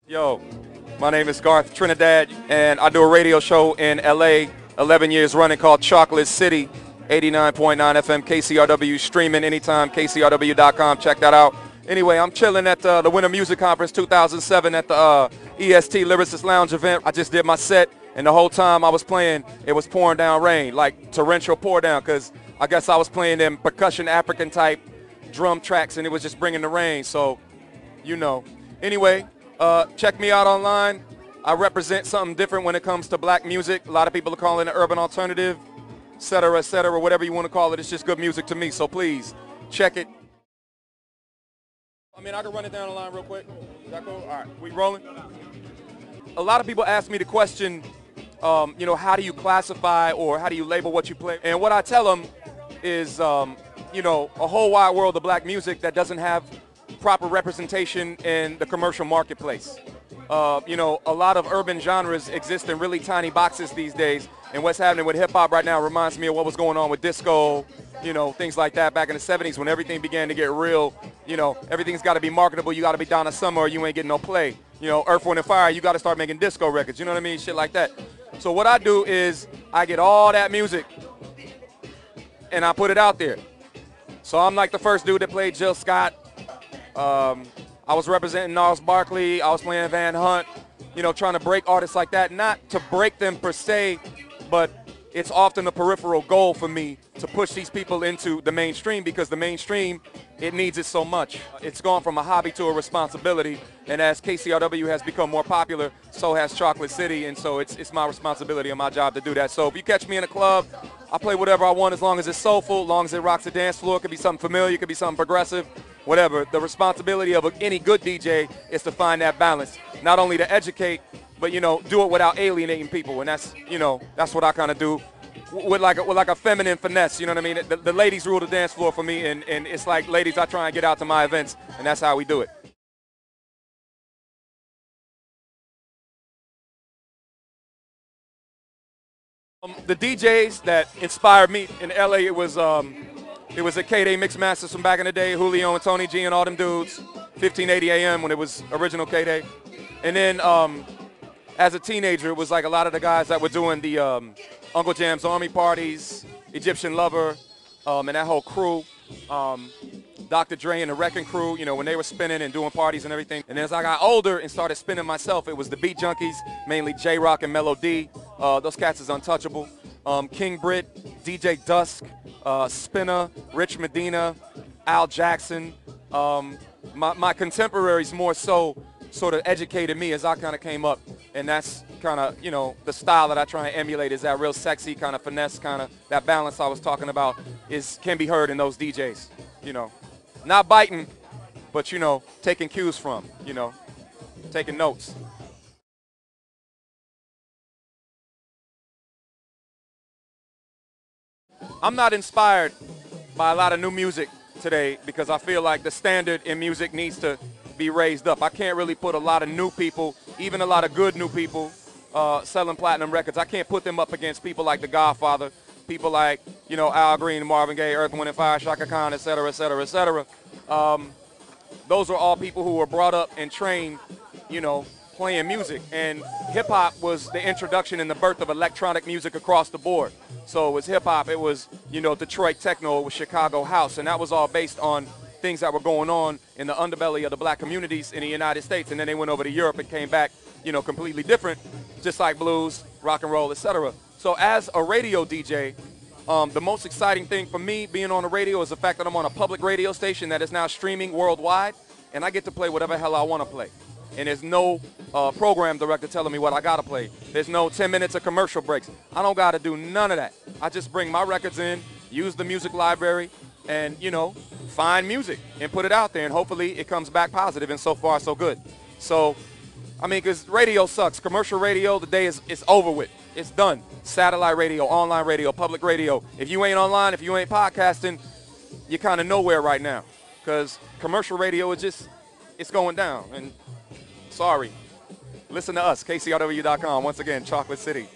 Yo, my name is Garth Trinidad, and I do a radio show in LA, 11 years running, called Chocolate City, 89.9 FM, KCRW, streaming anytime, kcrw.com. Check that out. Anyway, I'm chilling at the Winter Music Conference 2007 at the EST Lyricist Lounge event. I just did my set, and the whole time I was playing, it was pouring down rain, like torrential pour down, because I guess I was playing them percussion African type drum tracks, and it was just bringing the rain, so, you know. Anyway, check me out online. I represent something different when it comes to black music. A lot of people are calling it urban alternative, et cetera, whatever you want to call it. It's just good music to me, so please check it. I mean, I can run it down the line real quick. Is that cool? All right, we rolling? A lot of people ask me the question, you know, how do you classify or how do you label what you play? And what I tell them is, you know, a whole wide world of black music that doesn't have proper representation in the commercial marketplace. You know, a lot of urban genres exist in really tiny boxes these days, and what's happening with hip-hop right now reminds me of what was going on with disco, you know, things like that back in the 70s when everything began to get real. You know, everything's got to be marketable. You got to be Donna Summer or you ain't getting no play. You know, Earth, Wind & Fire, you got to start making disco records, you know what I mean? Shit like that. So what I do is I get all that music and I put it out there. So I'm like the first dude that played Jill Scott. I was representing Gnarls Barkley. I was playing Van Hunt, you know, trying to break artists like that. Not to break them per se, but it's often a peripheral goal for me to push these people into the mainstream because the mainstream, it needs it so much. It's gone from a hobby to a responsibility, and as KCRW has become more popular, so has Chocolate City, and so it's my responsibility and my job to do that. So if you catch me in a club, I play whatever I want as long as it's soulful, as long as it rocks the dance floor. It could be something familiar, it could be something progressive, whatever. The responsibility of any good DJ is to find that balance, not only to educate, but, you know, do it without alienating people, and that's, you know, that's what I kind of do with like a feminine finesse, you know what I mean? The ladies rule the dance floor for me, and it's like, ladies, I try and get out to my events, and that's how we do it. The DJs that inspired me in LA, it was a K-Day Mix Masters from back in the day, Julio and Tony G and all them dudes, 1580 AM when it was original K-Day. And then as a teenager, it was like a lot of the guys that were doing the Uncle Jam's Army parties, Egyptian Lover, and that whole crew. Dr. Dre and the Wrecking Crew, you know, when they were spinning and doing parties and everything. And as I got older and started spinning myself, it was the Beat Junkies, mainly J-Rock and Mellow D. Those cats is untouchable. King Britt, DJ Dusk, Spinner, Rich Medina, Al Jackson. My contemporaries more so sort of educated me as I kind of came up. And that's kind of, you know, the style that I try and emulate is that real sexy kind of finesse, kind of that balance I was talking about can be heard in those DJs, you know. Not biting, but, you know, taking cues from, you know, taking notes. I'm not inspired by a lot of new music today because I feel like the standard in music needs to be raised up. I can't really put a lot of new people, even a lot of good new people, selling platinum records. I can't put them up against people like The Godfather, people like, you know, Al Green, Marvin Gaye, Earth, Wind & Fire, Shaka Khan, et cetera, et cetera, et cetera. Those are all people who were brought up and trained, you know, playing music. And hip-hop was the introduction and the birth of electronic music across the board. So it was hip-hop, it was, you know, Detroit techno, it was Chicago house, and that was all based on things that were going on in the underbelly of the black communities in the United States. And then they went over to Europe and came back, you know, completely different, just like blues, rock and roll, et cetera. So as a radio DJ, the most exciting thing for me being on the radio is the fact that I'm on a public radio station that is now streaming worldwide, and I get to play whatever hell I want to play. And there's no program director telling me what I got to play. There's no 10 minutes of commercial breaks. I don't got to do none of that. I just bring my records in, use the music library, and, you know, find music and put it out there, and hopefully it comes back positive, and so far so good. So, I mean, because radio sucks. Commercial radio, the day is over with. It's done. Satellite radio, online radio, public radio. If you ain't online, if you ain't podcasting, you're kind of nowhere right now, because commercial radio is just, it's going down. And sorry. Listen to us, kcrw.com. Once again, Chocolate City.